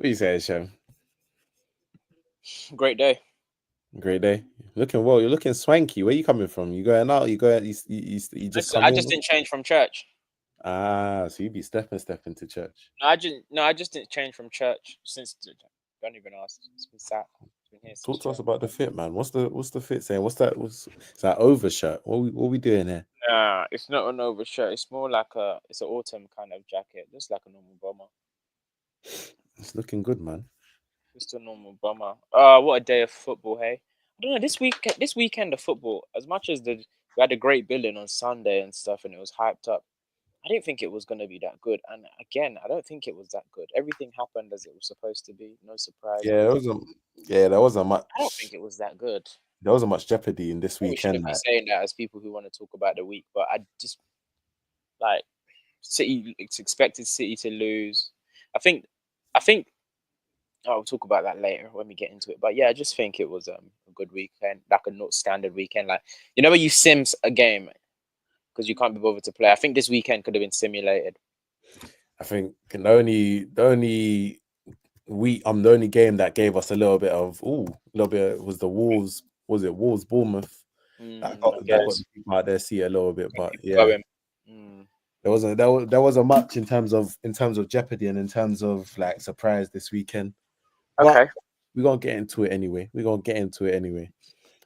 What you saying, Shem? Great day. Great day. Looking well. You're looking swanky. Where you coming from? You going out? You going? You just Listen, come I in? just didn't change from church. So you be stepping to church. I just didn't change from church since. Don't even ask. It's been sat. It's been here since Talk to us church. about the fit, man. What's the fit saying? What's that? It's that overshirt. What we doing here? Nah, it's not an overshirt. It's more like it's an autumn kind of jacket, just like a normal bomber. It's looking good, man. Just a normal bomber. What a day of football, hey. I don't know. This weekend of football, as much as we had a great billing on Sunday and stuff, and it was hyped up. I didn't think it was going to be that good. And again, I don't think it was that good. Everything happened as it was supposed to be. No Yeah, surprises. there wasn't much. I don't think it was that good. There wasn't much jeopardy in this Probably weekend, shouldn't be like. saying that as people who want to talk about the week, but I just like City. It's expected City to lose. I think. I think I'll talk about that later when we get into it. But yeah, I just think it was a good weekend, like a not standard weekend. Like when you sims a game because you can't be bothered to play. I think this weekend could have been simulated. I think the only the only game that gave us a little bit was the Wolves. Was it Wolves Bournemouth? That I got guess the people out there see a little bit, get but people yeah, going. Mm, there wasn't much in terms of jeopardy and in terms of like surprise this weekend. But okay. we're gonna get into it anyway.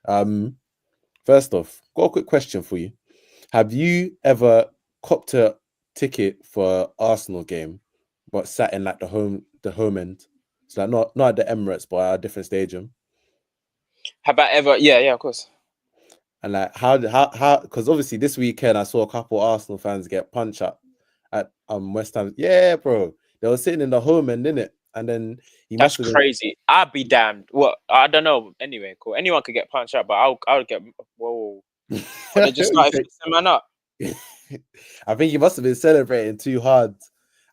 Um, First off, got a quick question for you. Have you ever copped a ticket for an Arsenal game, but sat in like the home end? It's like not at the Emirates, but at a different stadium. Have I ever? Yeah, yeah, of course. And like how because obviously this weekend I saw a couple Arsenal fans get punched up at West Ham. Yeah, bro. They were sitting in the home end, innit? And then he That's must have been crazy. I'd be damned. What? I don't know. Anyway, cool. Anyone could get punched out, but I'll get. Whoa. But they just started fixing man up. I think he must have been celebrating too hard.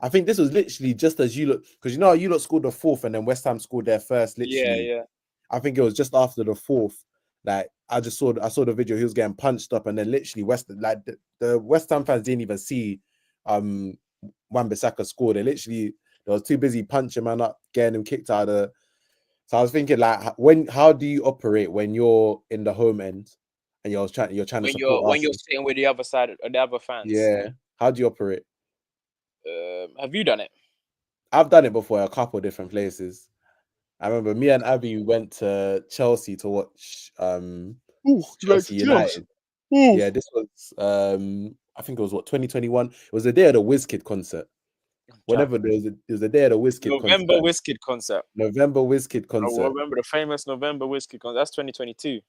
I think this was literally just as you look, because you lot scored the fourth and then West Ham scored their first. Yeah, Literally, yeah. I think it was just after the fourth. Like I saw the video. He was getting punched up, and then literally the West Ham fans didn't even see Wan-Bissaka score. They was too busy punching man up, getting him kicked out of the. So I was thinking, like, how do you operate when you're in the home end and you're trying to support When you're Arsenal? sitting with the other side, the other fans. Yeah, how do you operate? Have you done it? I've done it before at a couple of different places. I remember me and Abby went to Chelsea to watch Ooh, you like Chelsea Steelers? United. Ooh. Yeah, this was I think it was 2021. It was the day of the WizKid concert. Jack. Whenever there was a day of the WizKid concert. November Wizkid concert. November WizKid I concert. remember the famous November Wizkid concert. That's 2022.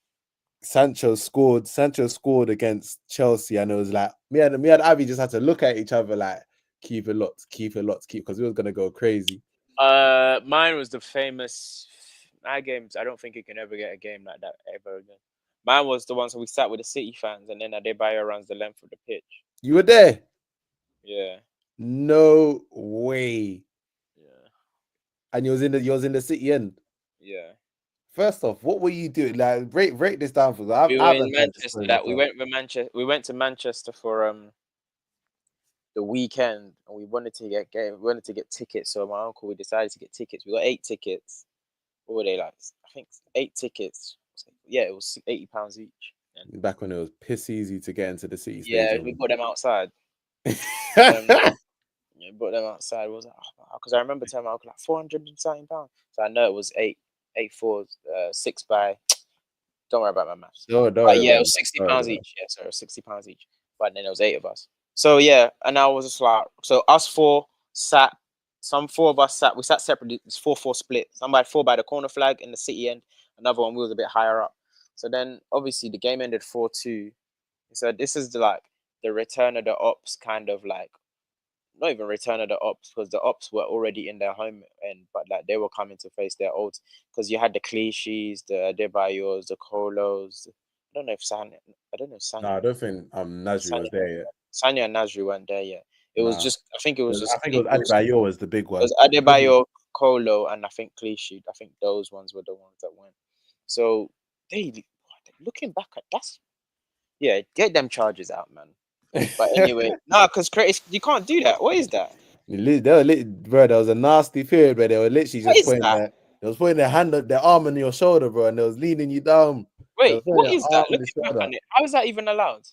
Sancho scored against Chelsea, and it was like me and Abby just had to look at each other like keep it locked, because we was gonna go crazy. Mine was the famous. My games. I don't think you can ever get a game like that ever again. Mine was the ones where we sat with the City fans, and then Adebayo runs the length of the pitch. You were there? Yeah, No way. yeah, And you was in the City end. yeah. First off, what were you doing? Like, break this down for us. I, We I were in haven't heard this Manchester. story That we before. went to Manchester. We went to Manchester for the weekend, and we wanted to get game. We wanted to get tickets. So my uncle, we decided to get tickets. We got 8 tickets. What were they like? I think 8 tickets. Yeah, it was £80 each. And Back when it was piss easy to get into the City yeah, we Stadium. bought them outside. Um, yeah, bought them outside. It was because I remember telling my uncle like £400 and something. So I know it was eight fours, 6 by. Don't worry about my maths. No, don't But worry yeah, it about was it. sixty Don't worry pounds about it. each. Yeah, so it was £60 each. But then there was 8 of us. So yeah, and I was just like, so us four sat. Some four of us sat. We sat separately. It's 4-4 split. Somebody 4 by the corner flag in the City end. Another one we was a bit higher up. So then obviously the game ended 4-2. So this is the return of the ops kind of like not even return of the ops because the ops were already in their home end, but like they were coming to face their old because you had the cliches, the Adebayos, the Colos. I don't know if San, I don't know if No, I Sanya, don't think Nasri was Sanya, there yet. Sanya and Nasri weren't there yet. It was Nah, just, I think it was I just, think it was Adebayor was the big it was one. Adebayo, Colo, and I think cliche. I think those ones were the ones that went. So they, looking back at yeah, get them charges out, man. But anyway, no, because you can't do that. What is that? Bro, there was a nasty period where they were literally What just is putting that? their hand, their arm on your shoulder, bro, and they was leaning you down. They Wait, was putting what their is arm that? on your Looking back shoulder. on it, how is that even allowed?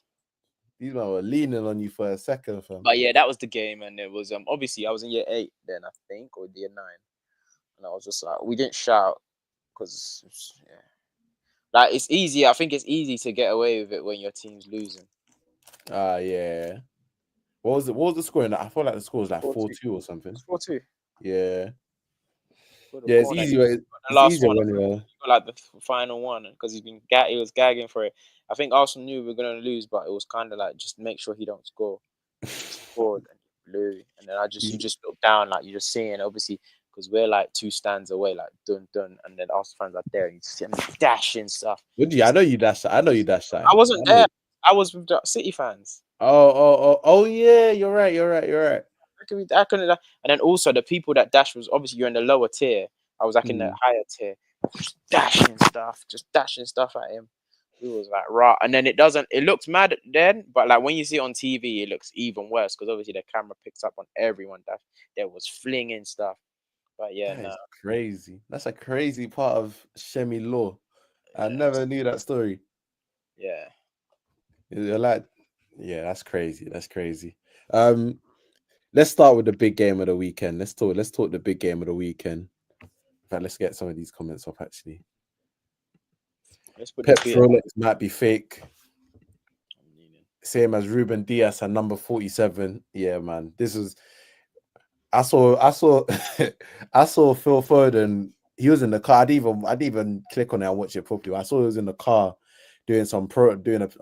These men were leaning on you for a second, fam. But yeah, that was the game, and it was obviously I was in year 8 then, I think, or year 9, and I was just like, we didn't shout because yeah, like it's easy. I think it's easy to get away with it when your team's losing. Yeah. What was it? What was the score in that? I feel like the score was like 4-2. 4-2 or something. It's 4-2. Yeah. For the Yeah, it's corner, easy. the It's last easier one, when you're. got like the final one, because he was gagging for it. I think Arsenal knew we were gonna lose, but it was kind of like just make sure he don't score. He scored and he blew, and then you just look down, like you're just seeing, obviously, because we're like 2 stands away, like dun dun, and then Arsenal fans are there, and you just see them dashing stuff. Would you? I know you dashed. I know you dashed that. I wasn't there. I was with the City fans. Oh, yeah. You're right. I couldn't, and then also the people that dashed was obviously you're in the lower tier. I was like in the higher tier, just dashing stuff at him. It was like right, and then it looks mad then, but like when you see it on TV, it looks even worse because obviously the camera picks up on everyone that there was flinging stuff. But yeah, That no, is crazy. That's a crazy part of Shemi law. I yeah, never knew that story. yeah. You're like, yeah, that's crazy. That's crazy. Um, let's start with the big game of the weekend. Let's talk the big game of the weekend. In fact, let's get some of these comments up actually. Let's put this Pep's beat. Rolex might be fake. Same as Ruben Diaz and number 47. Yeah, man. This is I saw I saw Phil Foden. He was in the car. I didn't even click on it and watch it properly. I saw he was in the car doing a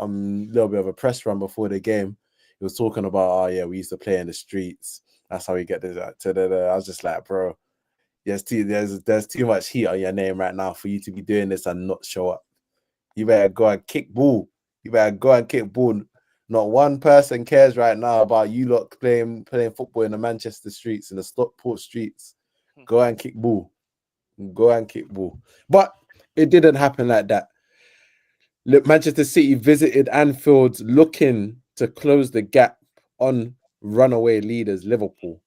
little bit of a press run before the game. He was talking about, oh yeah, we used to play in the streets. That's how we get this. I was just like, bro, there's too much heat on your name right now for you to be doing this and not show up. You better go and kick ball. Not one person cares right now about you lot playing football in the Manchester streets, in the Stockport streets. Go and kick ball. But it didn't happen like that. Look, Manchester City visited Anfield looking to close the gap on runaway leaders Liverpool,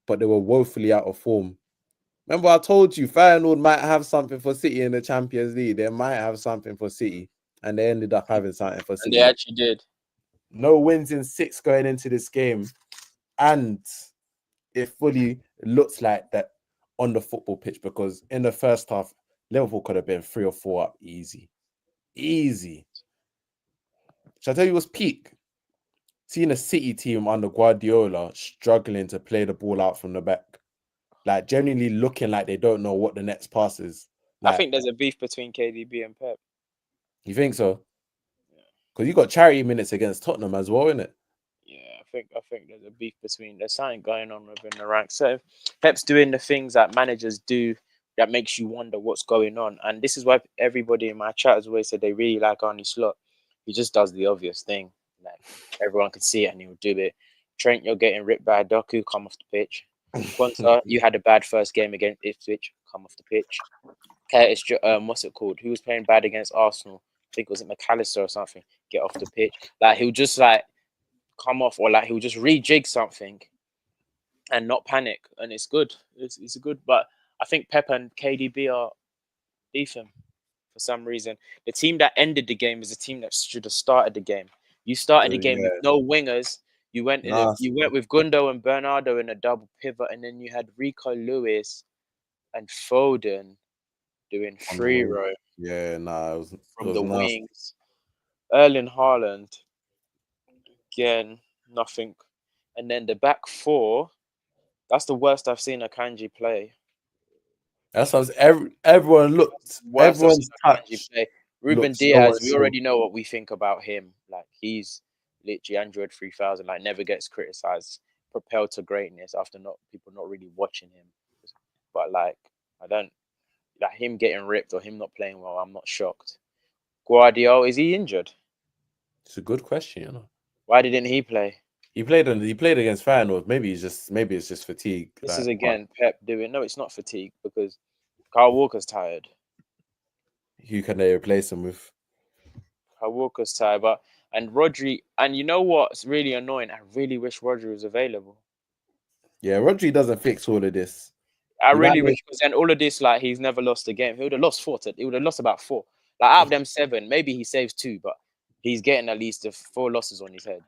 but they were woefully out of form. Remember, I told you Feyenoord might have something for City in the Champions League. They might have something for City, and they ended up having something for And City. they actually did. No wins in 6 going into this game, and it fully looks like that on the football pitch, because in the first half, Liverpool could have been 3 or 4 up easy. Shall I tell you what's peak? Seeing a City team under Guardiola struggling to play the ball out from the back, like genuinely looking like they don't know what the next pass is. I Like, think there's a beef between KDB and Pep. you think so? Because you got charity minutes against Tottenham as well, innit? Yeah, I think there's a beef between. There's something going on within the ranks. So Pep's doing the things that managers do that makes you wonder what's going on. And this is why everybody in my chat has always said they really like Arnie Slot. He just does the obvious thing. Like everyone can see it and he'll do it. Trent, you're getting ripped by Doku, come off the pitch. Quanta, you had a bad first game against Ipswich, come off the pitch. Curtis, what's it called? Who was playing bad against Arsenal? I think it was McAllister or something. Get off the pitch. Like he'll just like come off, or like he'll just rejig something and not panic, and it's good. It's good, but I think Pep and KDB are beefing for some reason. The team that ended the game is a team that should have started the game. You started the game with no wingers. You went with Gundo and Bernardo in a double pivot, and then you had Rico Lewis and Foden doing free row. Yeah, nah, from the wings. Erling Haaland, again, nothing. And then the back four, that's the worst I've seen Akanji play. That's what everyone looked. Everyone's touch. Ruben Diaz, we already know what we think about him. Like he's literally Android 3000. Like never gets criticized, propelled to greatness after people not really watching him. But like I don't like him getting ripped or him not playing well. I'm not shocked. Guardiola, is he injured? It's a good question, you know. Why didn't he play? He played against Feyenoord. Maybe it's just fatigue. This is again Pep doing. No, it's not fatigue because Kyle Walker's tired. Who can they replace him with? Kyle Walker's tired, and Rodri. And you know what's really annoying? I really wish Rodri was available. Yeah, Rodri doesn't fix all of this. I He might really make, wish, because then all of this, like, he's never lost a game. He would have lost four. He would have lost about four. Like, out of them seven, maybe he saves two, but he's getting at least 4 losses on his head.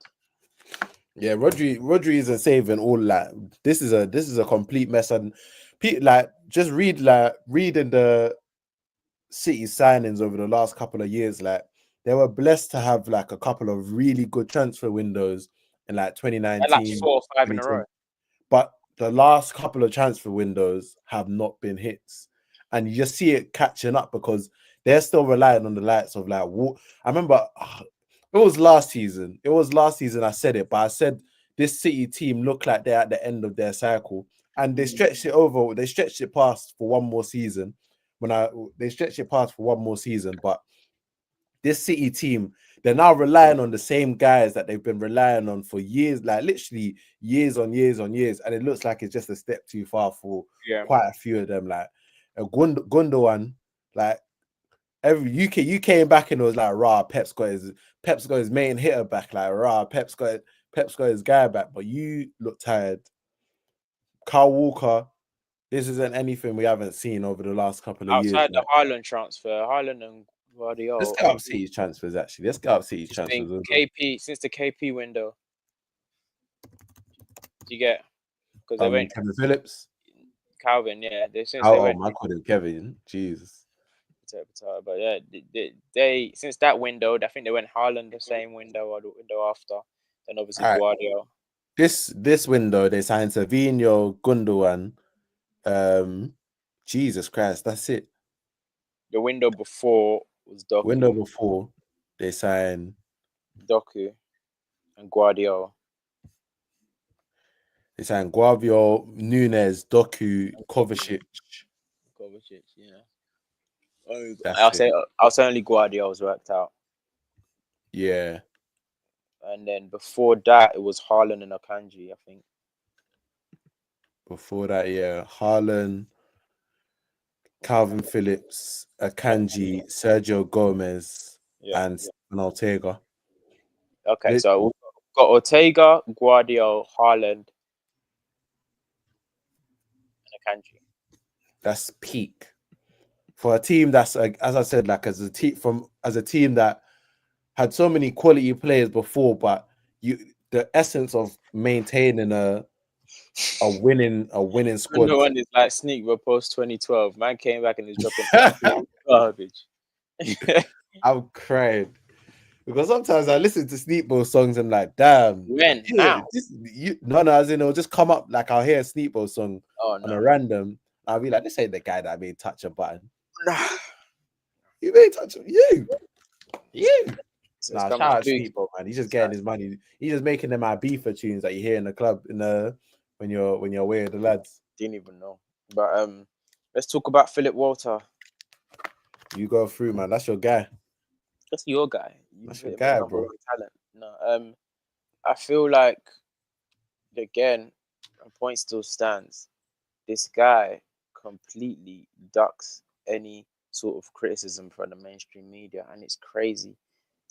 yeah, Rodri isn't saving all that. This is a complete mess. And like just reading the City signings over the last couple of years, like they were blessed to have like a couple of really good transfer windows in like And like 2019, 4 or 5 in a 2020. row. But the last couple of transfer windows have not been hits. And you just see it catching up because they're still relying on the likes of like I remember it was last season. It was last season I said it, but I said this City team looked like they're at the end of their cycle. And they stretched it over, they stretched it past for one more season. They stretched it past for one more season, but this City team, they're now relying on the same guys that they've been relying on for years, like literally years on years on years. And it looks like it's just a step too far for quite a few of them. Like Gundogan, like you came back and it was like, rah, Pep's got his main hitter back, like rah, Pep's got his guy back, but you look tired. Kyle Walker, this isn't anything we haven't seen over the last couple of years. Outside the Haaland transfer, Haaland and Let's Guardiola. get up City's transfers, actually. Let's get up City's It's been transfers. KP since the KP window. Do you get? Because they went Kevin Phillips. Calvin, yeah. Since they Oh, went my God, Kevin. Jesus. but yeah, they since that window, I think they went Haaland the same window or the window after. Then obviously All right. Guardiola. This window, they signed Savinho, Gundogan. Jesus Christ, that's it. The window before was Doku. Window before, they signed Doku and Guardiola. They signed Guavio, Nunes, Doku, Kovacic. Kovacic, yeah. I'll say only Guardiola's worked out. Yeah. And then before that, it was Haaland and Akanji, I think. Before that, yeah, Haaland, Calvin Phillips, Akanji, Sergio Gomez, and Ortega. Okay, so we've got Ortega, Guardiola, Haaland, and Akanji. That's peak for a team that's like, as I said, like as a team that had so many quality players before, but the essence of maintaining a winning squad. No one is like Sneak post 2012. Man came back and is dropping garbage. I'm crying because sometimes I listen to Sneakbo songs and like, damn, now? As in it'll just come up like I'll hear a Sneakbo song on a random. I'll be like, this ain't the guy that made touch a button. You made touch you. So shout out Sneakbo, man. He's just getting his money. He's just making them Ibiza tunes that you hear in the club when you're away with the lads. Didn't even know. But let's talk about Philip Walter. You go through, man. That's your guy. That's your guy. That's your guy, bro. Talent. No, I feel like again, my point still stands. This guy completely ducks any sort of criticism from the mainstream media, and it's crazy.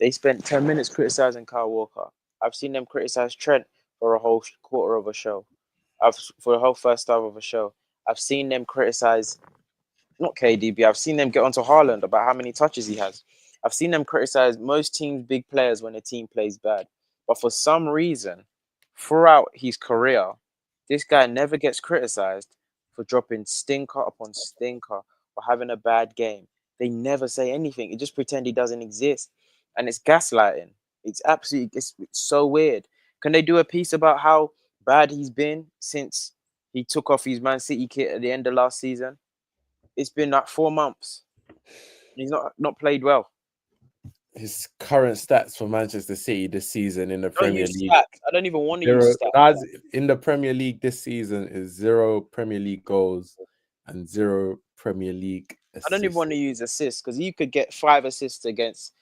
They spent 10 minutes criticizing Kyle Walker. I've seen them criticize Trent for a whole quarter of a show. For the whole first half of a show. I've seen them criticize, not KDB, I've seen them get onto Haaland about how many touches he has. I've seen them criticize most teams' big players when a team plays bad. But for some reason, throughout his career, this guy never gets criticized for dropping stinker upon stinker or having a bad game. They never say anything. They just pretend he doesn't exist. And it's gaslighting. It's so weird. Can they do a piece about how bad he's been since he took off his Man City kit at the end of last season? It's been like 4 months. He's not played well. His current stats for Manchester City this season in the Premier League. I don't even want to use stats. In the Premier League this season is 0 Premier League goals and 0 Premier League assists. I don't even want to use assists because you could get 5 assists against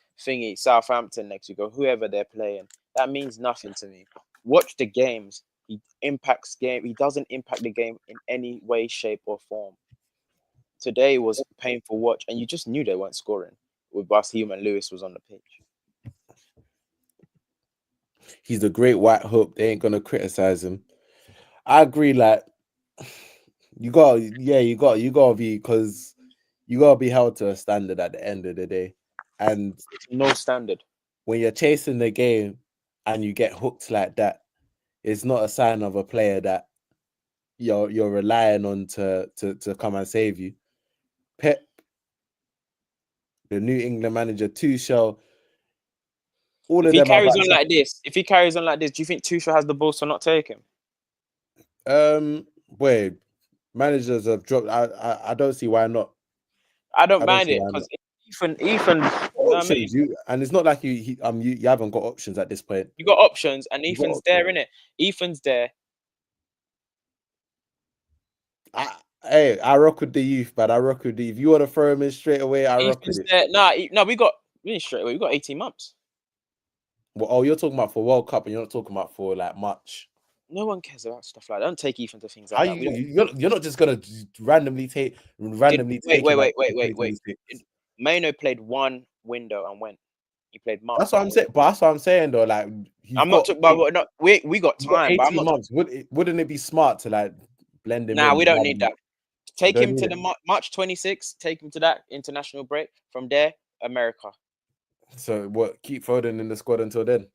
Southampton next week or whoever they're playing. That means nothing to me. Watch the games. He impacts game. He doesn't impact the game in any way, shape, or form. Today was painful watch, and you just knew they weren't scoring with Hume and Lewis was on the pitch. He's the great white hope. They ain't gonna criticize him. I agree. Like you gotta be because you gotta be held to a standard at the end of the day. And It's no standard. when you're chasing the game and you get hooked like that, it's not a sign of a player that you're relying on to come and save you. Pep, the New England manager, Tuchel, all If of he them are carries about on like this, if he carries on like this, do you think Tuchel has the balls to not take him? wait, managers have dropped. I don't see why not. I don't I don't mind see it why because not. Ethan, you know what I mean? Options, and it's not like you haven't got options at this point. You got options, and You got Ethan's options. there, innit? Ethan's there. I rock with the youth, but I rock with the. If you want to throw him in straight away, I rock with Ethan's it. there. Nah, no, we didn't straight away. We got 18 months. Well, oh, you're talking about for World Cup, and you're not talking about for like much. No one cares about stuff like that. Don't take Ethan to things How like that. We don't. you're not just gonna randomly take Wait, him at wait. 2026. Mano played one window and went. He played That's March what and I'm went. saying. But that's what I'm saying though. Like I'm not talking about. No, we got you got time, but I'm 18 not. months. Wouldn't it be smart to like blend him Nah, in? we don't need that. You Take don't him need to it. the March 26th. Take him to that international break. From there, America. So what? Keep Foden in the squad until then,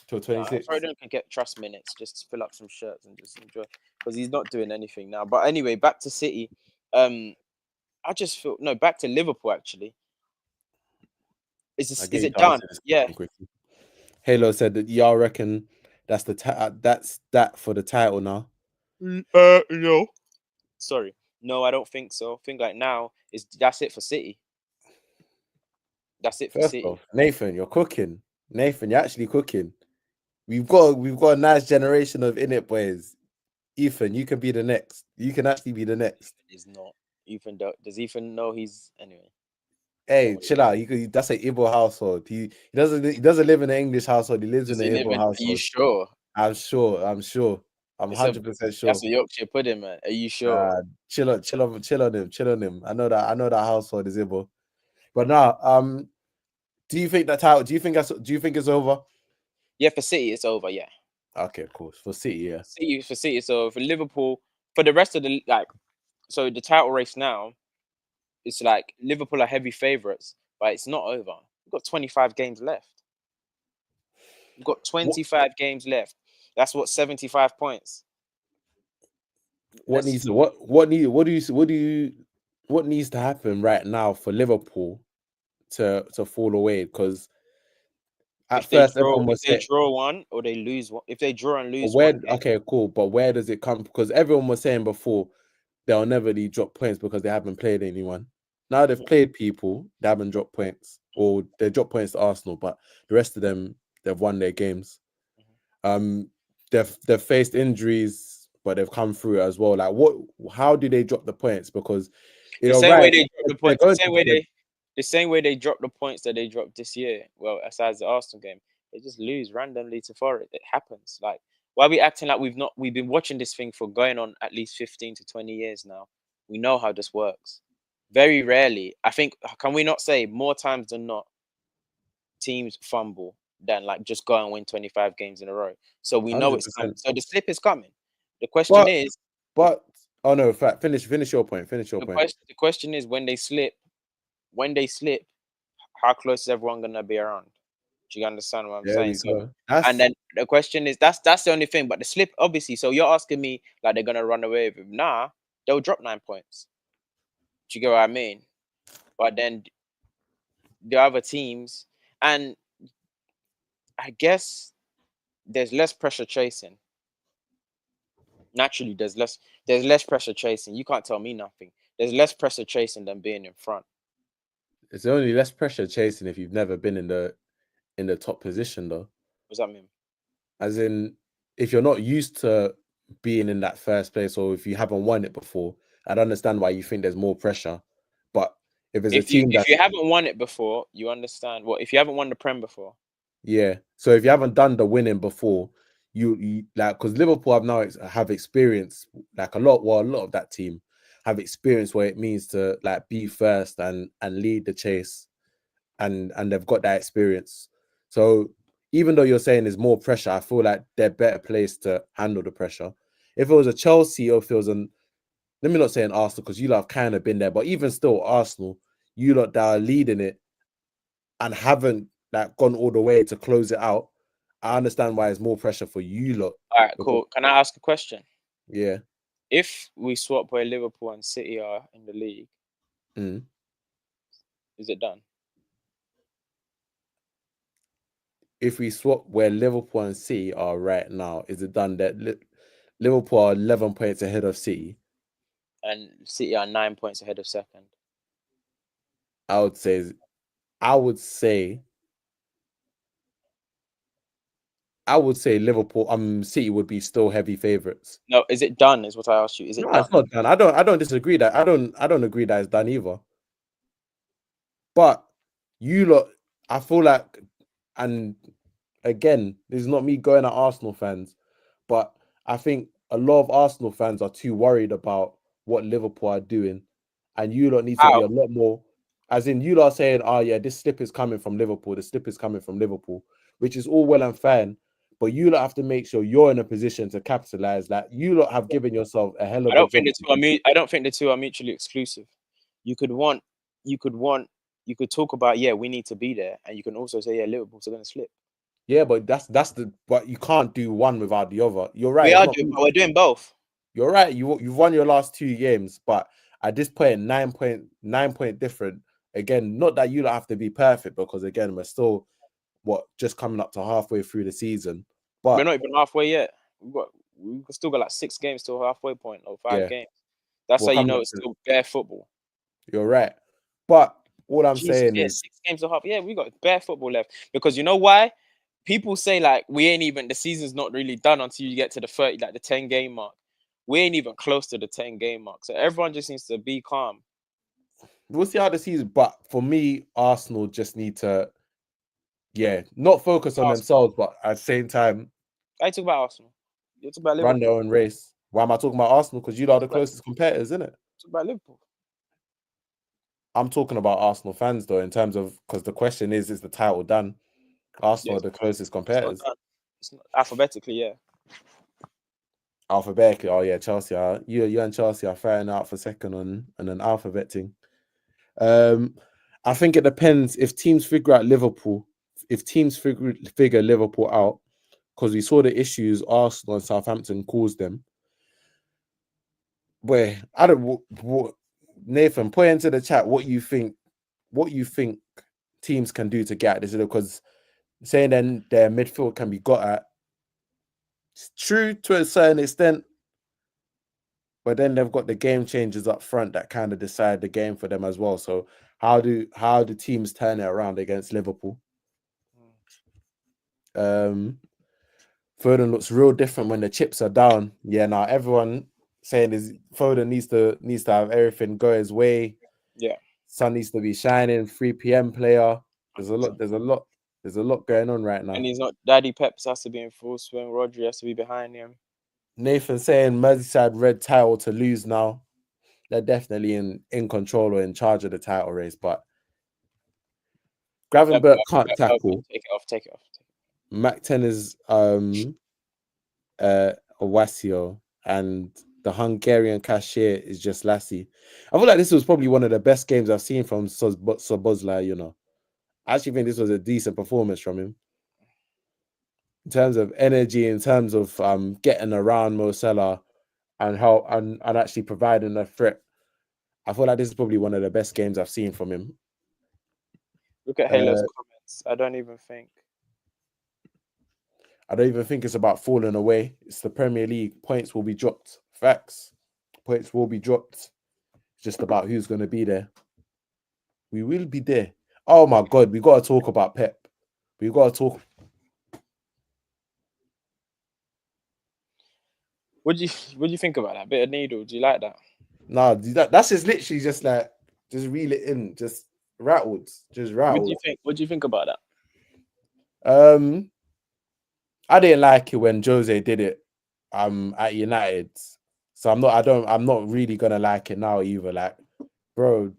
till Nah, 26. Foden can get trust minutes just to fill up some shirts and just enjoy because he's not doing anything now. But anyway, back to City. I just feel no. Back to Liverpool actually. I Is get you it to done? answer this Yeah. question quickly. Halo said that y'all reckon that's that's that for the title now. No. Sorry. No, I don't think so. I think like now is that's it for City. That's it for First City. off, Nathan, you're cooking. Nathan, you're actually cooking. We've got a nice generation of in it boys. Ethan, you can be the next. You can actually be the next. Is not Ethan. Does Ethan know he's anyway? Don't Hey, worry. chill out. That's an Igbo household. He doesn't live in an English household. He lives in Does an he live Igbo in? Are you household. sure? I'm sure. I'm It's a 100% that's sure. a Yorkshire pudding, man. Are you sure? Uh, chill on him. I know that household is Igbo. But now, do you think that title? Do you think it's over? Yeah, for City it's over. Yeah, Okay, of course. For City, yeah. For City it's over. For Liverpool, for the rest of the like, so the title race now, it's like Liverpool are heavy favourites, but it's not over. We've got 25 games left. We've got What 25 games left. That's what 75 points. what Let's needs to what needs to happen right now for Liverpool to fall away? Because at first everyone if was they saying, draw one or they lose one, if they draw and lose where one game, okay, cool, but where does it come? Because everyone was saying before they'll never really drop points because they haven't played anyone. Now they've Mhm, played people, they haven't dropped points, mhm, or they dropped points to Arsenal, but the rest of them they've won their games. mhm. Um, they've faced injuries, but they've come through it as well. Like what? How do they drop the points? Because The you're same way right, they drop the they're points, going to the same way they drop the points that they dropped this year. Well, aside the Arsenal game, they just lose randomly to Forest. It happens. Like, why are we acting like we've been watching this thing for going on at least 15 to 20 years now? We know how this works. Very rarely, I think, can we not say more times than not, teams fumble than like just go and win 25 games in a row. So we know it's coming. 100%. So the slip is coming. The question But is, but oh no, fact. Finish your point. Finish your point. the question is when they slip, how close is everyone gonna be around? Do you understand what I'm There saying? we So, go. and That's then the question is, that's the only thing. But the slip, obviously. So you're asking me like they're gonna run away with him? Nah, they'll drop 9 points. Do you get what I mean? But then the other teams, and I guess there's less pressure chasing. Naturally, there's less pressure chasing. You can't tell me nothing. There's less pressure chasing than being in front. it's only less pressure chasing if you've never been in the top position though. What does that mean? As in, if you're not used to being in that first place, or if you haven't won it before, I'd understand why you think there's more pressure. But if it's a team If you that's haven't won it before, you understand. Well, if you haven't won the Prem before, yeah, so if you haven't done the winning before, you like because Liverpool have experience like a lot of that team have experience where it means to like be first and lead the chase and they've got that experience. So even though you're saying there's more pressure, I feel like they're better placed to handle the pressure. if it was a Chelsea or if it was an, let me not say an Arsenal because you lot have kind of been there, but even still, Arsenal, you lot that are leading it and haven't like gone all the way to close it out. I understand why it's more pressure for you lot. All right, Because, cool. Can I ask a question? yeah. If we swap where Liverpool and City are in the league, Mm. is it done? If we swap where Liverpool and City are right now, is it done that Liverpool are 11 points ahead of City? And City are 9 points ahead of second. I would say, I would say, I would say Liverpool, City would be still heavy favorites. No, is it done? Is what I asked you. Is it No, done? it's not done. I don't disagree that. I don't agree that it's done either. But you lot, I feel like, and again, this is not me going at Arsenal fans, but I think a lot of Arsenal fans are too worried about what Liverpool are doing, and you lot need to be How? a lot more. As in, you lot are saying, "Oh yeah, this slip is coming from Liverpool. The slip is coming from Liverpool," which is all well and fine. But you lot have to make sure you're in a position to capitalize. Like you lot have given yourself a hell I of a don't think job the to two are do. I don't think the two are mutually exclusive. You could want, you could want, you could talk about, yeah, we need to be there, and you can also say, yeah, Liverpool's are going to slip. Yeah, but that's the, but you can't do one without the other. You're We right. It's are not. doing, but we're doing both. You're right. You've won your last 2 games, but at this point, 9 point different. Again, not that you don't have to be perfect because again, we're still just coming up to halfway through the season. We're But not even halfway yet. We've still got like 6 games till halfway point, or five yeah, games. That's we're how you coming know up it's to. still bare football. You're right. But all I'm Jesus, saying yeah, is, 6 games till half. Yeah, we got bare football left. Because you know why? People say like we ain't even, the season's not really done until you get to the 30, like the 10 game mark. We ain't even close to the 10 game mark. So everyone just needs to be calm. we'll see how the season. But for me, Arsenal just need to, yeah, not focus on Arsenal. themselves, but at the same time, I talk about Arsenal. You talk about run their Liverpool. own race. Why am I talking about Arsenal? Because you are the Talk about, closest competitors, isn't it? talk about Liverpool. I'm talking about Arsenal fans though, in terms of, because the question is the title done? Yeah, Arsenal are the closest it's not competitors. done. It's not alphabetically, yeah. Alphabetically, oh yeah, Chelsea are you and Chelsea are fighting out for second on an alphabet thing. I think it depends if teams figure out Liverpool, if teams figure Liverpool out, because we saw the issues Arsenal and Southampton caused them. Where I don't, Nathan, put into the chat what you think teams can do to get at this, because saying then their midfield can be got at, it's true to a certain extent, but then they've got the game changers up front that kind of decide the game for them as well. So how do teams turn it around against Liverpool? Foden looks real different when the chips are down. Yeah, now everyone saying is Foden needs to have everything go his way. Yeah. Sun needs to be shining. 3 p.m. player. There's a lot going on right now. And he's not, Daddy Peps has to be in full swing. Rodri has to be behind him. Nathan saying Merseyside red title to lose now. They're definitely in control or in charge of the title race, but Gravenberch can't tackle. Take it off. Take it off. Mac 10 is Owasio, and the Hungarian cashier is just Lassie. I feel like this was probably one of the best games I've seen from Sobozla, you know. I actually think this was a decent performance from him. In terms of energy, in terms of getting around Mo Salah and how and actually providing a threat. I feel like this is probably one of the best games I've seen from him. Look at Halo's comments. I don't even think it's about falling away. It's the Premier League. Points will be dropped. Facts. Points will be dropped. It's just about who's going to be there. We will be there. Oh my God, we got to talk about Pep. We got to talk. What do you think about that bit of needle? Do you like that? Nah, that's just literally just like, just reel it in, just rattled. What do you think about that? I didn't like it when Jose did it at United. So I'm not really gonna like it now either. Like, bro,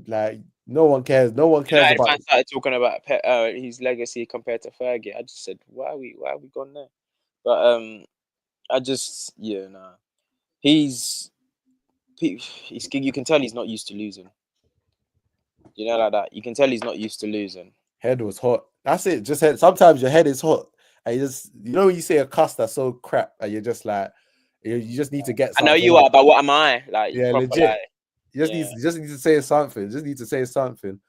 like no one cares. No one cares United about. fans started talking about his legacy compared to Fergie. I just said, why are we gone there? But He's you can tell he's not used to losing. You know, like that. You can tell he's not used to losing. Head was hot. That's it. Just head. Sometimes your head is hot, and when you say a cuss that's so crap, and you're just like, you just need to get I know something you out. are, but what am I? Like Yeah, proper, legit. like You just need to say something. Just need to say something.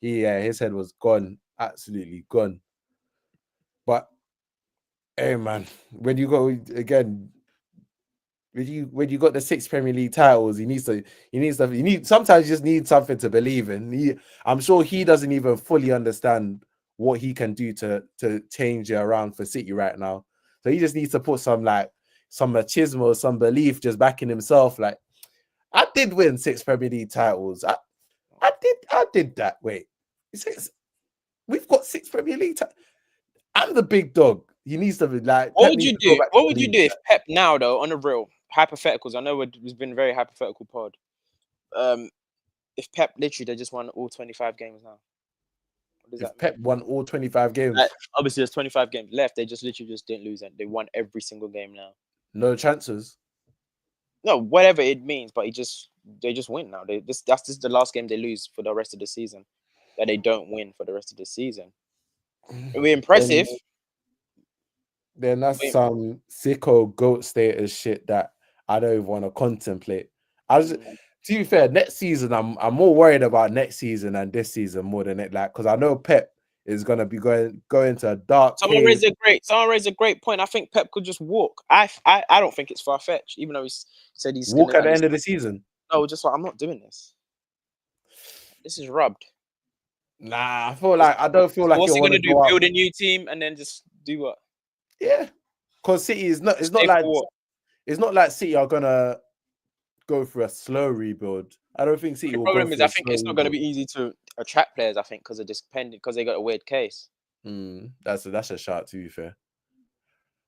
Yeah, his head was gone, absolutely gone. But hey, man, when you go again, when you got the 6 Premier League titles, sometimes you just need something to believe in. I'm sure he doesn't even fully understand what he can do to change it around for City right now. So he just needs to put some machismo or some belief just back in himself. Like, I did win 6 Premier League titles. I did that. Wait, we've got 6 Premier League titles. I'm the big dog. He needs to be like. what Pep would needs you to go do? back to What the would you do league. if Pep now though, on the real hypotheticals? I know it's been a very hypothetical pod. If Pep literally they just won all 25 games now, what does that If mean? Pep won all 25 Like, games, obviously there's 25 games left. They just literally just didn't lose, and they won every single game now. no transfers. No, whatever it means, but they just win now. That's just the last game they lose for the rest of the season. That they don't win for the rest of the season. It'll be Then, impressive. then that's some sicko goat status shit that I don't even want to contemplate. To be fair, next season I'm more worried about next season and this season more than it, like, because I know Pep is gonna be going to a dark Someone cave. raised a great point. I think Pep could just walk. I don't think it's far fetched, even though he said he's Walk gonna at at the end least. of the season. No, just like I'm not doing this. This is rubbed. Nah, I don't feel So like what's he'll he want to gonna do? go out. Build a new team and then just do what? Yeah, because City is not. It's not Stay like for what? it's not like City are gonna go through a slow rebuild. I don't think City The will go problem is, through I a think slow it's not gonna rebuild. be easy to attract players. I think because they got a weird case. That's a shot, to be fair.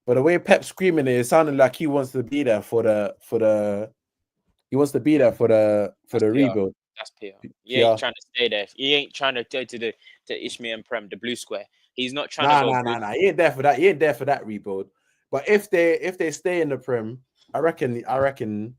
But the way Pep's screaming it sounded like he wants to be there for the he wants to be there for the PR. rebuild. That's PR. He ain't PR. trying to stay there. He ain't trying to go to the Ishmael Prem, the blue square. He's not trying to go. Nah. He ain't there for that. He ain't there for that rebuild. But if they stay in the Prem, I reckon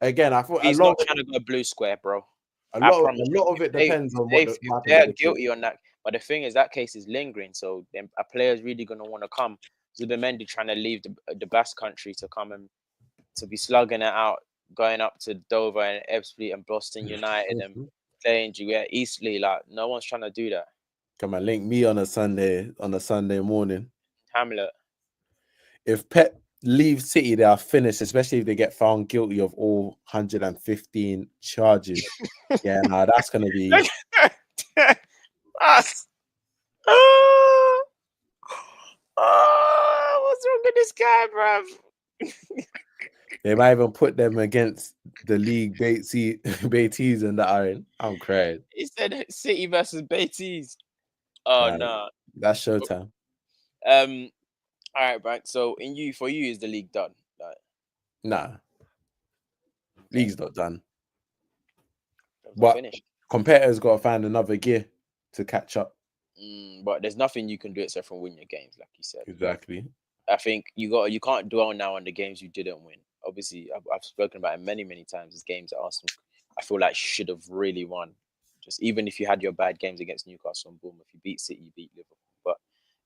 again. I thought He's not trying to go blue square, bro. I a promise you. lot of it depends on what If happens they're at the club. guilty on that, but the thing is that case is lingering, so then a player is really gonna want to come. Zubimendi trying to leave the Basque country to come and to be slugging it out, going up to Dover and Ebbsfleet and Boston United and playing Eastleigh. Like no one's trying to do that. Come and link me on a Sunday morning. Hamlet. If Pep leaves City, they are finished, especially if they get found guilty of all 115 charges. Yeah, no, that's gonna be. Us. What's wrong with this guy, bruv? They might even put them against the league Beatties and that are in. I'm crying. He said City versus Beatties. Oh no. That's showtime. All right, right. So for you is the league done? Like, Nah. League's not done. But finished. Competitors got to find another gear to catch up. But there's nothing you can do except for win your games, like you said. Exactly. I think you can't dwell now on the games you didn't win. Obviously, I've spoken about it many times. As games that Arsenal, I feel like should have really won. Just even if you had your bad games against Newcastle and Bournemouth, you beat City, you beat Liverpool. But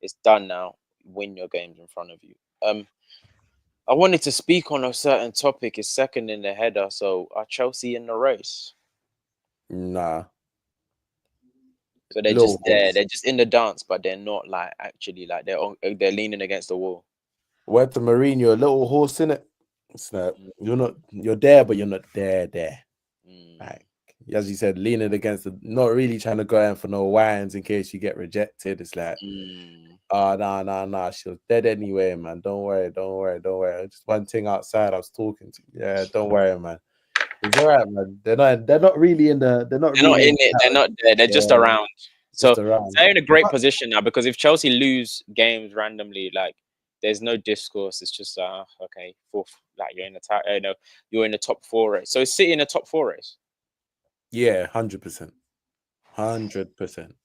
it's done now. Win your games in front of you. I wanted to speak on a certain topic. It's second in the header. So are Chelsea in the race? Nah. So they're just there. They're just in the dance, but they're not like actually like they're leaning against the wall. Word to Mourinho, a little horse in it. It's like you're there, but you're not there. Like as you said, leaning against not really trying to go in for no wines in case you get rejected. It's like, nah. She was dead anyway, man. Don't worry. Just one thing outside I was talking to. Yeah, don't worry, man. It's all right, man. They're not really in the. They're not really in it. They're not there. They're just around. So they're in a great position now because if Chelsea lose games randomly, like there's no discourse. It's just okay, fourth. Like you're in the you're in the top 4 race. So is City in the top 4 race? Yeah, 100%.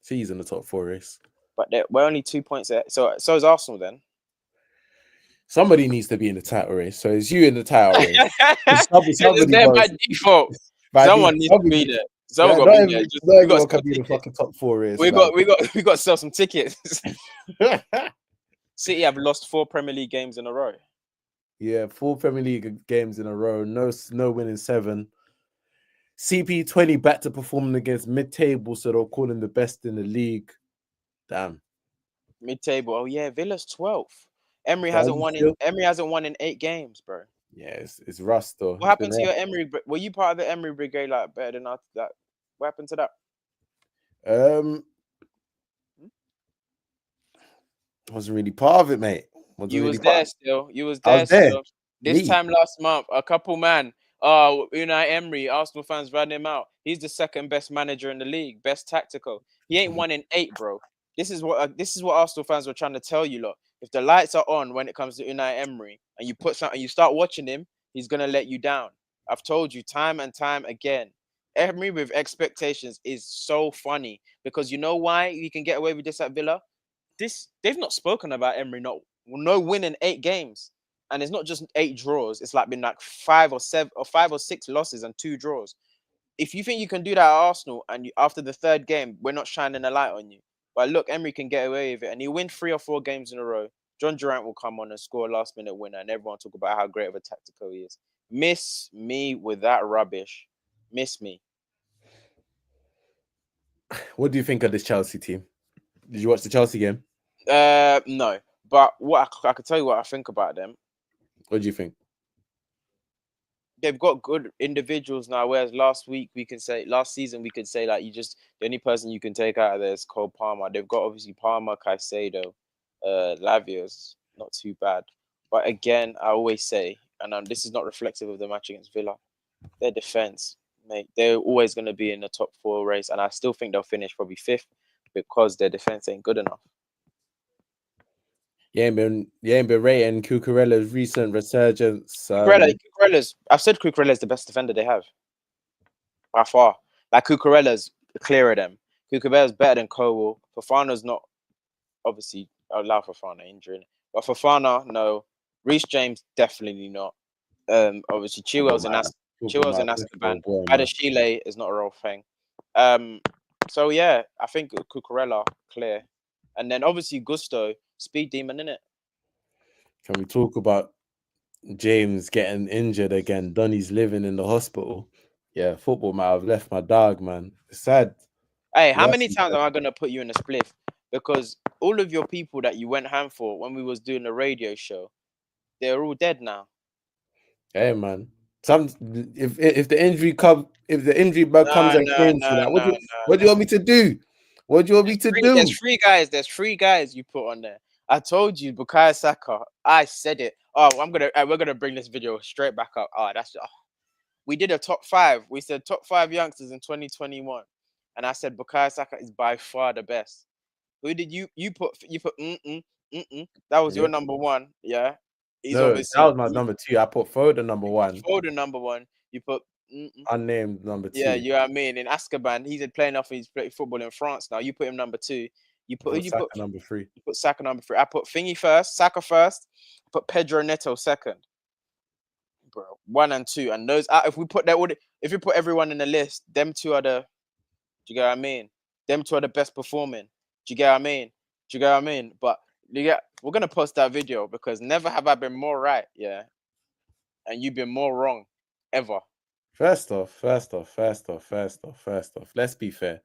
City's in the top 4 race. But we're only 2 points there. So is Arsenal then. Somebody needs to be in the title race. So it's you in the title race. It's Somebody there goes. by default. By Someone default, needs to be there. Someone yeah, got to not be there. every, Just not we got to everyone sell can be in the tickets. fucking top four race, We man. got to sell some tickets. City have lost 4 Premier League games in a row. Yeah, 4 Premier League games in a row. No winning 7. CP20 back to performing against mid-table, so they'll call him the best in the league. Damn. Mid-table. Oh yeah, Villa's 12th. Emery So hasn't won in 8 games, bro. yeah, it's rust though. What happened to your Emery? Were you part of the Emery brigade like better than us? That what happened to that? I wasn't really part of it, mate. You was Part. there still. You was I was there there. still. This Me. time last month, a couple man. Unai Emery, Arsenal fans ran him out. He's the second best manager in the league, best tactical. He ain't won in 8, bro. This is what Arsenal fans were trying to tell you, lot. If the lights are on when it comes to Unai Emery, and you start watching him, he's gonna let you down. I've told you time and time again. Emery with expectations is so funny because you know why you can get away with this at Villa? They've not spoken about Emery no winning 8 games, and it's not just 8 draws. It's like been like 5 or 6 losses and 2 draws. If you think you can do that at Arsenal, and after the 3rd game, we're not shining a light on you. But look, Emery can get away with it, and he'll win 3 or 4 games in a row. John Durant will come on and score a last-minute winner, and everyone talk about how great of a tactical he is. Miss me with that rubbish. Miss me. What do you think of this Chelsea team? Did you watch the Chelsea game? No. But what I could tell you what I think about them. What do you think? They've got good individuals now, whereas last season we could say like the only person you can take out of there is Cole Palmer. They've got obviously Palmer, Caicedo, Lavia's not too bad. But again, I always say, and this is not reflective of the match against Villa, their defense, mate, they're always going to be in the top 4 race, and I still think they'll finish probably 5th because their defense ain't good enough. You ain't been rating Cucurella's recent resurgence. I've said Cucurella's the best defender they have by far. Like Cucurella's clear of them. Cucurella's better than Cowell. Fofana's not obviously allow Fofana injury, but Fofana no. Reece James definitely not. Obviously Chilwell's in Azkaban. Adeshile is not a real thing. So yeah, I think Cucurella clear, and then obviously Gusto speed demon in it. Can we talk about James getting injured again? Donny's living in the hospital. Yeah, football might have left my dog, man. It's sad. Hey, how many times am I gonna put you in a spliff? Because all of your people that you went ham for when we was doing the radio show, they're all dead now. Hey, man. If the injury comes and claims you, like, what do you want me to do? What do you want me to do? There's 3 guys you put on there. I told you, Bukayo Saka. I said it. Oh, we're gonna bring this video straight back up. We did a top 5. We said top 5 youngsters in 2021, and I said Bukayo Saka is by far the best. Who did you put? You put That was your number 1. Yeah. That was my number 2. I put Foden number 1. Foden number 1. You put unnamed number 2. Yeah, you know what I mean. In Azkaban, he's playing football in France now. You put him number 2. You put number 3. You put Saka number 3. I put Thingy first, Saka first. I put Pedro Neto second. Bro, 1 and 2, and those if we put everyone in the list, them 2 are the. Do you get what I mean? Them 2 are the best performing. Do you get what I mean? But we're gonna post that video because never have I been more right, yeah, and you've been more wrong, ever. First off. Let's be fair.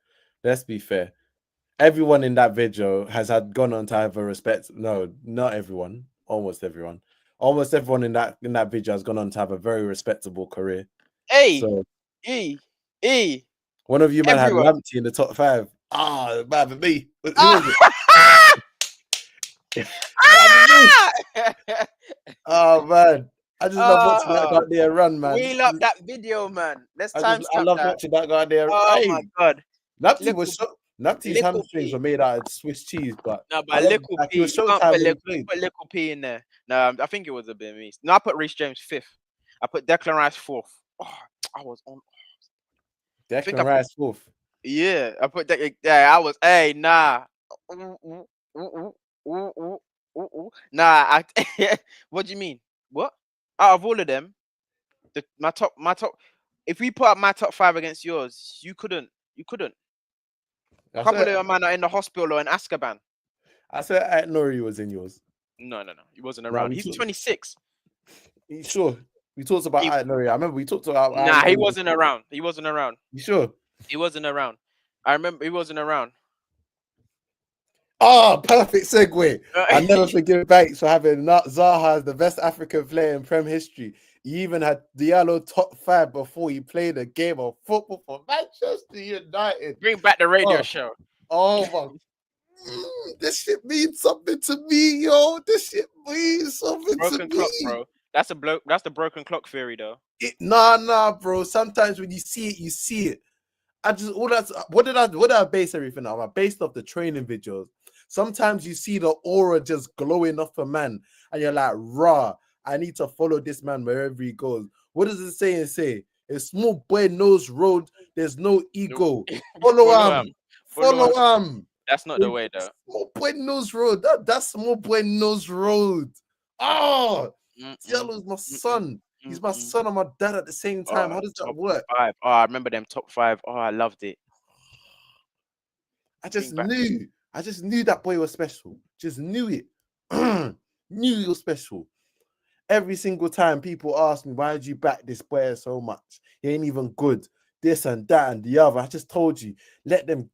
Everyone in that video has gone on to have a respect. No, not everyone. Almost everyone. Almost everyone in that video has gone on to have a very respectable career. Hey, so, one of you man had Lamptey in the top 5. Bad for me. Who was it? Oh man. I just love watching that guy there run, man. We love that video, man. I love watching that guy there. Oh my god. Naptey's hamstrings were made out of Swiss cheese, but little P. You can't put little P in there. No, I think it was a bit of me. No, I put Reece James 5th. I put Declan Rice 4th. Oh, I was on. Declan Rice 4th. Yeah, I put that. Yeah, I was. Hey, nah. Nah, what do you mean? What? Out of all of them, my top. If we put up my top 5 against yours, you couldn't. You couldn't. A I couple of said them man are in the hospital or in Azkaban. Nori was in yours. No, he wasn't Nah, around. He's 26. you sure? We talked about He, Nori. I remember we talked about nah, he Nori. wasn't around. He wasn't around. You sure? He wasn't around. I remember he wasn't around. Oh, perfect segue. I never forgive Banks for having Zaha as the best African player in Prem history. He even had Diallo top 5 before he played a game of football for Manchester United. Bring back the radio Oh, show. oh my. This shit means something to me, yo. This shit means something Broken to clock, me. bro. That's the broken clock theory, though. Nah, bro. Sometimes when you see it, you see it. What did I base everything on? I based off the training videos. Sometimes you see the aura just glowing off a man, and you're like, rah, I need to follow this man wherever he goes. What does the saying say? A small boy knows road, there's no ego. Follow him. Follow him. That's not the way, though. Small boy knows road. That's small boy knows road. Oh, Diallo's my son. He's my son and my dad at the same time. How does that work? 5. Oh, I remember them top 5. Oh, I loved it. I just knew that boy was special. Just knew it. Knew he was special. Every single time people ask me, why did you back this player so much? He ain't even good. This and that and the other. I just told you,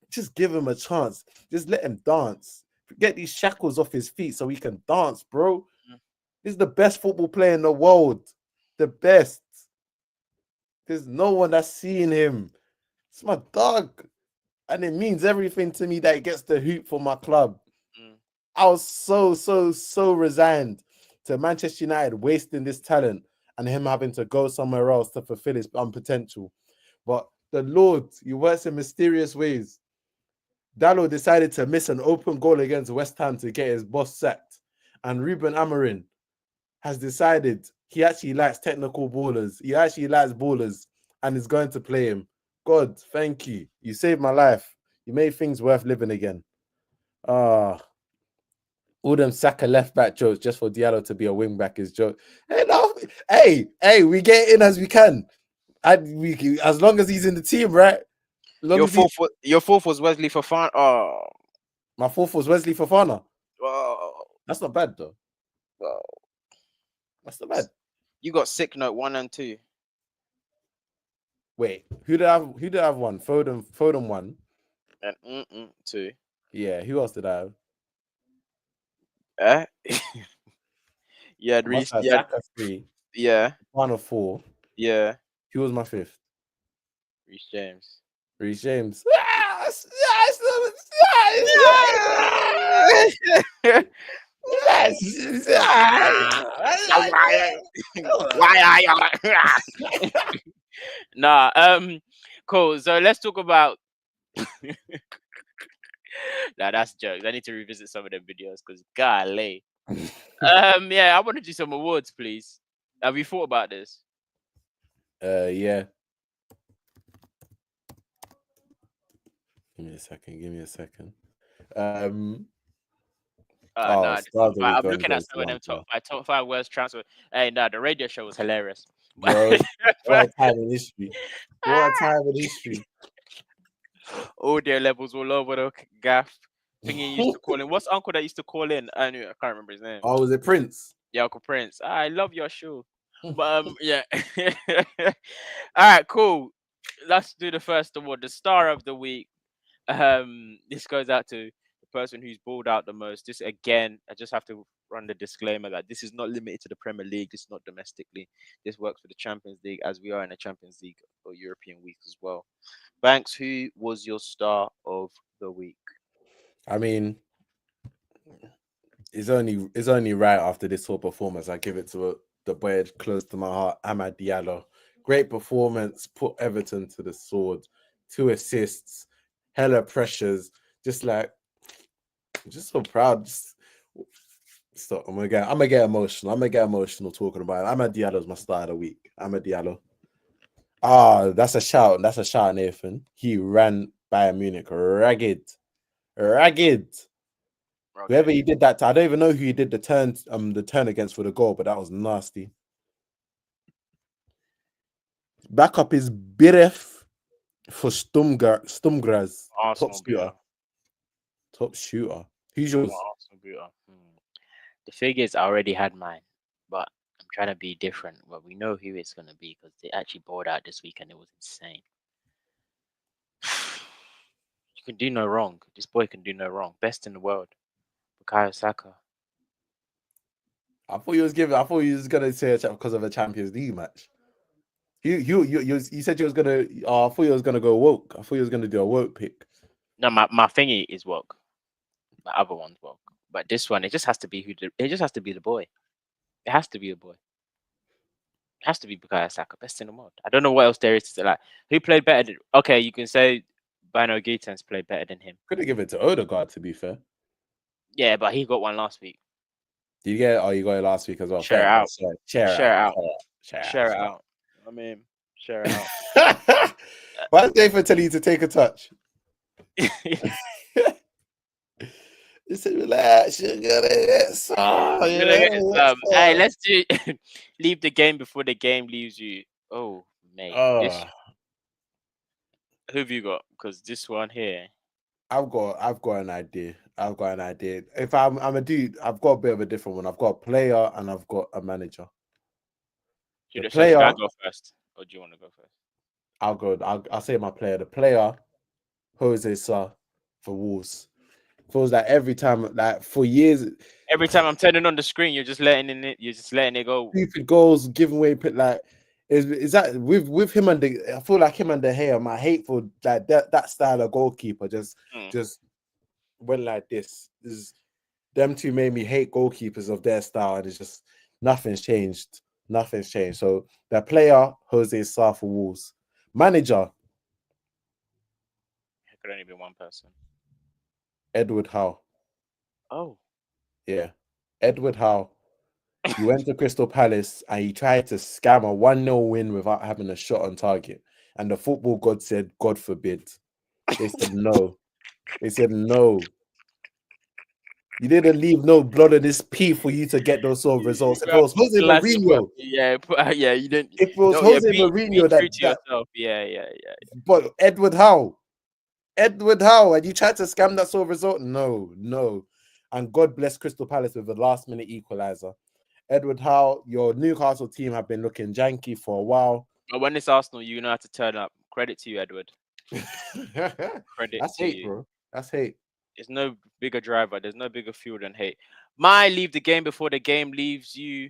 just give him a chance. Just let him dance. Get these shackles off his feet so he can dance, bro. He's the best football player in the world. The best. There's no one that's seeing him. It's my dog. And it means everything to me that he gets the hoop for my club. I was so resigned to Manchester United wasting this talent and him having to go somewhere else to fulfill his potential. But the Lord, he works in mysterious ways. Dallo decided to miss an open goal against West Ham to get his boss sacked. And Ruben Amorim has decided he actually likes technical ballers. He actually likes ballers and is going to play him. God, thank you. You saved my life. You made things worth living again. All them Saka left back jokes just for Diallo to be a wing back is joke. Hey, we get in as we can. As long as he's in the team, right? Your fourth was Wesley Fofana. Oh, my fourth was Wesley Fofana. Oh. That's not bad though. Oh. That's not bad. You got sick note 1 and 2. Wait, who did I have one? Foden 1. And 2. Yeah, who else did I have? Yeah, Reece. Saka 3. Yeah. 1 or 4. Yeah. Who was my 5th? Reece James. Reece James. Why are you? Nah, cool. So let's talk about. Nah, that's jokes. I need to revisit some of them videos because golly. Yeah, I want to do some awards, please. Have you thought about this? Yeah. Give me a second. I'm looking at some of them top 5 worst transfer. Hey, nah, the radio show was hilarious. Bro, what a time in history. What a time in history. Audio levels all over the gaff. Thingy used to call in. What's uncle that used to call in? I can't remember his name. Oh, was it Prince? Yeah, Uncle Prince. I love your show. But yeah. All right, cool. Let's do the first award, the star of the week. This goes out to the person who's balled out the most. This again, I just have to run the disclaimer that this is not limited to the Premier League. This is not domestically. This works for the Champions League, as we are in the Champions League or European week as well. Banks, who was your star of the week? I mean, it's only right after this whole performance. I give it to the boy close to my heart, Amad Diallo. Great performance, put Everton to the sword. 2 assists, hella pressures. Just so proud. Stop. I'm gonna get emotional. I'm gonna get emotional talking about it. Amad Diallo's my star of the week. Amad Diallo. That's a shout. That's a shout, Nathan. He ran Bayern Munich ragged. Whoever he did that to, I don't even know who he did the turn against for the goal, but that was nasty. Backup is Biref for Stumgras. Top shooter. Who's yours? The figures I already had mine, but I'm trying to be different. Well, we know who it's going to be because they actually bought out this week and it was insane. You can do no wrong. This boy can do no wrong. Best in the world. Bukayo Saka. I thought you was gonna say a because of a Champions League match. You said you was gonna. I thought you was gonna go woke. I thought you was gonna do a woke pick. No, my thingy is woke. My other one's woke. But this one, it just has to be it just has to be the boy. It has to be the boy. It has to be Bukayo Saka, best in the world. I don't know what else there is to say. Like, who played better? Okay, you can say Bino Gittens played better than him. Could have given it to Odegaard, to be fair. Yeah, but he got one last week. Did you get it? Oh, you got it last week as well. Share it out. Share it out. I mean, share it out. Why is Nathan telling you to take a touch? He said, relax, you're gonna get some. Hey, let's do leave the game before the game leaves you. Oh, mate. Who have you got? Because this one here. I've got an idea. If I'm a dude, I've got a bit of a different one. I've got a player and I've got a manager. Should I go first? Or do you want to go first? I'll go. I'll say my player. The player, Jose Sa for Wolves. Feels like every time, like for years. Every time I'm turning on the screen, you're just letting it go. Stupid goals, giving away. Like, is that with him and I feel like him and De Gea, my hate for like that style of goalkeeper just went like this. Them two made me hate goalkeepers of their style, and it's just nothing's changed. Nothing's changed. So the player, Jose Sa for Wolves. Manager. It could only be one person. Edward Howe. Oh. Yeah. Edward Howe. He went to Crystal Palace and he tried to scam a 1-0 win without having a shot on target. And the football god said, God forbid. They said no. They said no. You didn't leave no blood on this pea for you to get those sort of results. If it was Jose Mourinho. Yeah, you didn't. If it was Jose Mourinho Yeah. But Edward Howe, and you tried to scam that sort of result? No. And God bless Crystal Palace with the last-minute equaliser. Edward Howe, your Newcastle team have been looking janky for a while. But when it's Arsenal, you know how to turn up. Credit to you, Edward. That's hate, bro. That's hate. There's no bigger driver. There's no bigger fuel than hate. My leave the game before the game leaves you.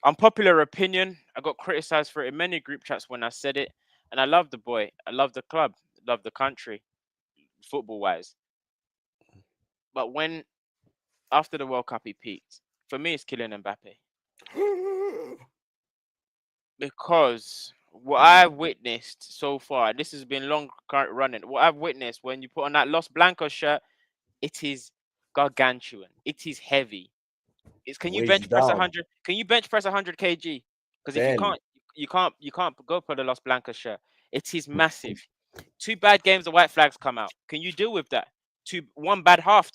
Unpopular opinion. I got criticized for it in many group chats when I said it. And I love the boy. I love the club. I love the country, football-wise. But when, after the World Cup, he peaked. For me, it's Kylian Mbappe. Because what I've witnessed so far, this has been long running. What I've witnessed when you put on that Los Blancos shirt, it is gargantuan. It is heavy. Can you bench press 100? Can you bench press 100 kg? Because if you can't go for the Los Blancos shirt. It is massive. 2 bad games, the white flags come out. Can you deal with that? One bad half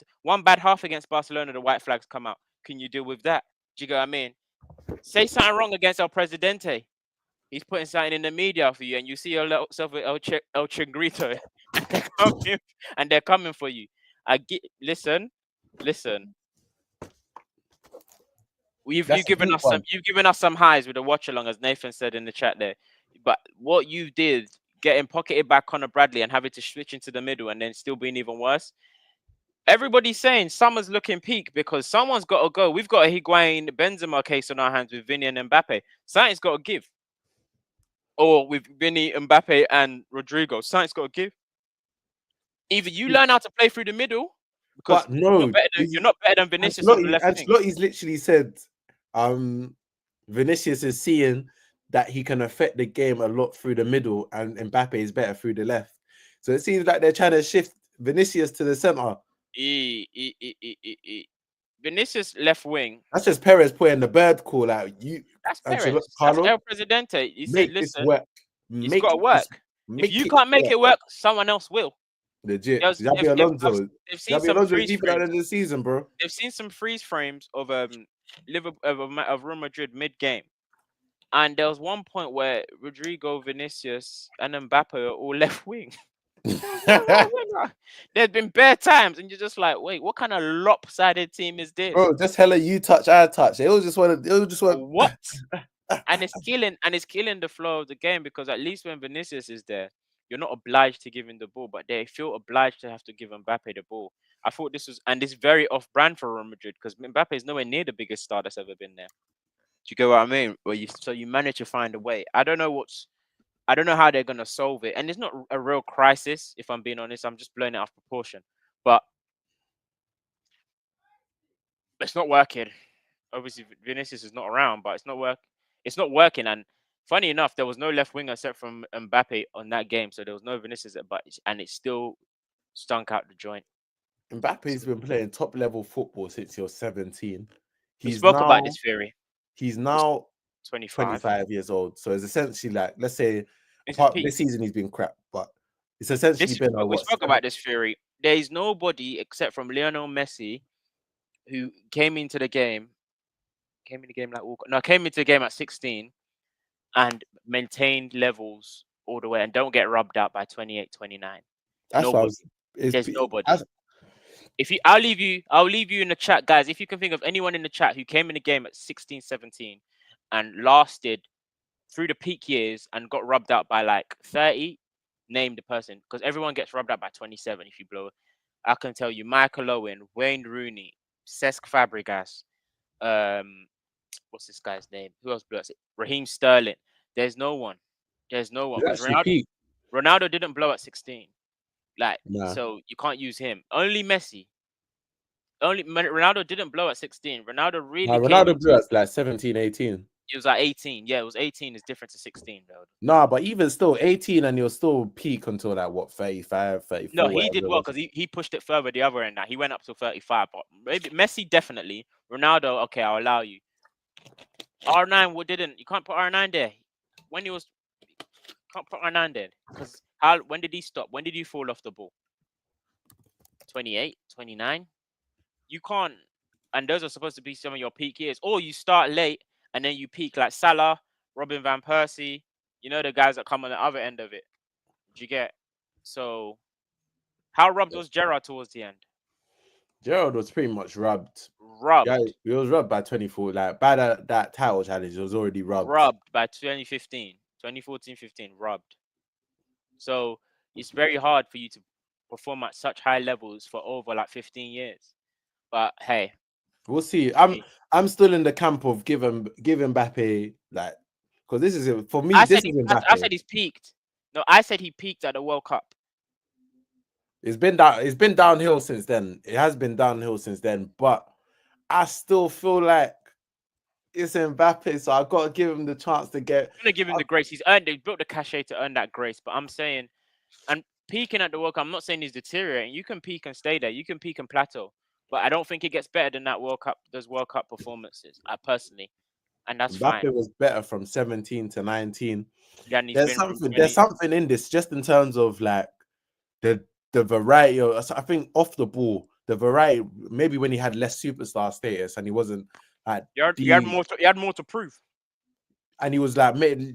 against Barcelona, the white flags come out. Can you deal with that? Do you get what I mean? Say something wrong against El Presidente. He's putting something in the media for you, and you see yourself with El Chingrito, and they're coming for you. Listen. You've given us some highs with the watch along, as Nathan said in the chat there. But what you did, getting pocketed by Conor Bradley and having to switch into the middle, and then still being even worse. Everybody's saying summer's looking peak because someone's got to go. We've got a Higuain Benzema case on our hands with Vinny and Mbappe. Something's got to give. Or with Vinny, Mbappe, and Rodrigo. Something's got to give. Either you learn how to play through the middle, because you're not better than Vinicius on the left wing. Ancelotti's literally said, Vinicius is seeing that he can affect the game a lot through the middle, and Mbappe is better through the left. So it seems like they're trying to shift Vinicius to the center. Vinicius left wing. That's just Perez putting the bird call out. That's Perez. That's El Presidente. He said, listen, it's got to work. If you can't make it work, someone else will. Legit. There's- Xabi if- if- Alonso. They've seen Xabi some Alonso is freeze keeping out frames. of the season, bro. They've seen some freeze frames of Liverpool of Real Madrid mid game, and there was one point where Rodrigo, Vinicius, and Mbappe are all left wing. There's been bare times, and you're just like, wait, what kind of lopsided team is this? Bro, just hella you touch, I touch. It was just want. What? and it's killing the flow of the game, because at least when Vinicius is there, you're not obliged to give him the ball, but they feel obliged to have to give Mbappe the ball. I thought this was, and it's very off-brand for Real Madrid, because Mbappe is nowhere near the biggest star that's ever been there. Do you get what I mean? So you manage to find a way. I don't know how they're gonna solve it, and it's not a real crisis. If I'm being honest, I'm just blowing it off proportion, but it's not working. Obviously, Vinicius is not around, but it's not working. And funny enough, there was no left winger except from Mbappe on that game, so there was no Vinicius. And it still stunk out the joint. Mbappe's been playing top level football since you're 17. We spoke about this theory. He's now 25. 25 years old. So it's essentially like, let's say, This this season he's been crap, but it's essentially been we spoke about this theory. There is nobody except from Lionel Messi who came into the game at 16 and maintained levels all the way and don't get rubbed out by 28, 29. That's There's nobody. I'll leave you in the chat, guys. If you can think of anyone in the chat who came in the game at 16, 17 and lasted through the peak years and got rubbed out by like 30, name the person, because everyone gets rubbed out by 27 if you blow it. I can tell you Michael Owen, Wayne Rooney, Cesc Fabregas, what's this guy's name? Who else blew it? Raheem Sterling. There's no one. Because Ronaldo didn't blow at 16. So you can't use him. Only Messi. Ronaldo didn't blow at 16. Ronaldo blew at like 17, 18. It was like 18. Yeah, it was 18 is different to 16 though. Nah, but even still 18 and you'll still peak until that 35, 34. No, he did well because he pushed it further the other end. Now he went up to 35, but maybe Messi definitely. Ronaldo, okay, I'll allow you. R9 didn't. You can't put R9 there. Can't put R9 there because when did he stop? When did he fall off the ball? 28, 29. You can't. And those are supposed to be some of your peak years. Or you start late and then you peak like Salah, Robin van Persie. You know the guys that come on the other end of it. Do you get? So, how rubbed was Gerrard towards the end? Gerrard was pretty much rubbed. Yeah, he was rubbed by 24. Like by that title challenge, it was already rubbed. Rubbed by 2015, 2014-15, rubbed. So it's very hard for you to perform at such high levels for over like 15 years. But hey, we'll see. I'm still in the camp of give Mbappe like, because this is it for me. I said he's peaked. No, I said he peaked at the World Cup. It's been downhill since then. It has been downhill since then, but I still feel like it's Mbappe, so I've got to give him the chance to get. I'm gonna give him the grace. He's built the cachet to earn that grace. But I'm saying, and peaking at the World Cup, I'm not saying he's deteriorating. You can peak and stay there. You can peak and plateau. But I don't think it gets better than that World Cup. Those World Cup performances, personally, and that's fine. Mbappe was better from 17 to 19. Yeah, there's something in this, just in terms of like the variety of. I think off the ball, the variety. Maybe when he had less superstar status and he wasn't like he had more to prove. And he was like,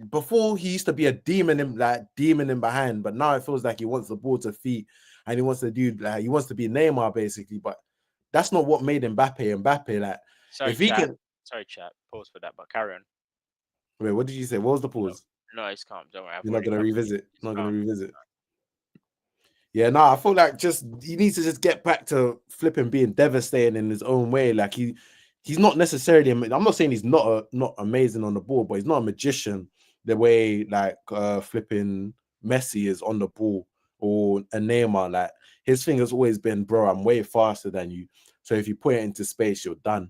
before he used to be a demon in behind, but now it feels like he wants the ball to feet and he wants to do like he wants to be Neymar basically, but. That's not what made Mbappe. Like, sorry, if he can. Sorry, chat. Pause for that, but carry on. Wait, what did you say? What was the pause? No, it's calm. Don't worry. You're not gonna revisit. Yeah, no, I feel like he needs to just get back to flipping being devastating in his own way. Like he's not necessarily. I'm not saying he's not amazing on the ball, but he's not a magician the way like flipping Messi is on the ball or a Neymar. Like his thing has always been, bro, I'm way faster than you. So if you put it into space, you're done.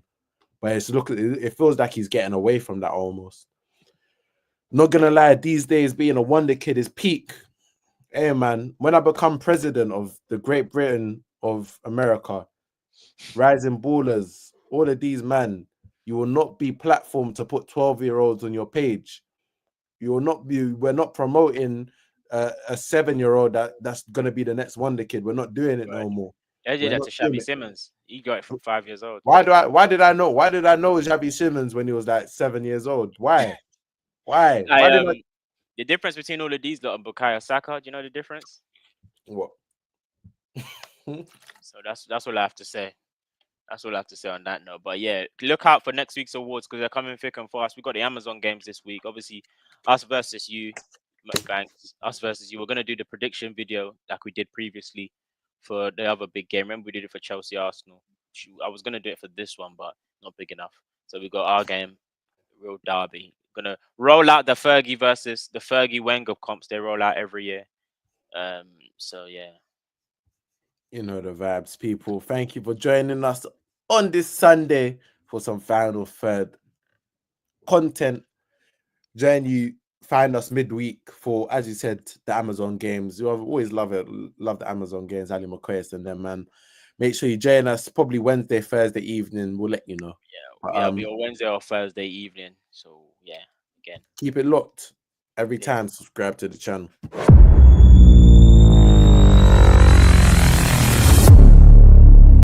But it feels like he's getting away from that almost. Not gonna lie, these days being a wonder kid is peak. Hey man, when I become president of the Great Britain of America, rising ballers, all of these man, you will not be platformed to put 12-year-olds on your page. You will not be. We're not promoting a 7-year-old that's gonna be the next wonder kid. We're not doing it no more. They did We're that not to doing Shabby it. Simmons. He got it from 5 years old. Why did I know Xavi Simmons when he was like 7 years old? Why? Why did I The difference between all of these lot and Bukayo Saka, do you know the difference? what? So that's all I have to say. That's all I have to say on that note. But yeah, look out for next week's awards because they're coming thick and fast. We got the Amazon games this week. Obviously, us versus you, Banks. Us versus you. We're gonna do the prediction video like we did previously for the other big game. Remember we did it for Chelsea Arsenal. Shoot, I was gonna do it for this one, but not big enough. So we got our game, real derby. Gonna roll out the Fergie versus the Fergie Wenger comps. They roll out every year. So yeah. You know the vibes, people. Thank you for joining us on this Sunday for some final third content. Join you, find us midweek for, as you said, the Amazon games. You always love it, love the Amazon games, Ali McCoy and them, man. Make sure you join us probably Wednesday, Thursday evening. We'll let you know. Yeah, it'll be a Wednesday or Thursday evening. So yeah, again. Keep it locked every time. Subscribe to the channel.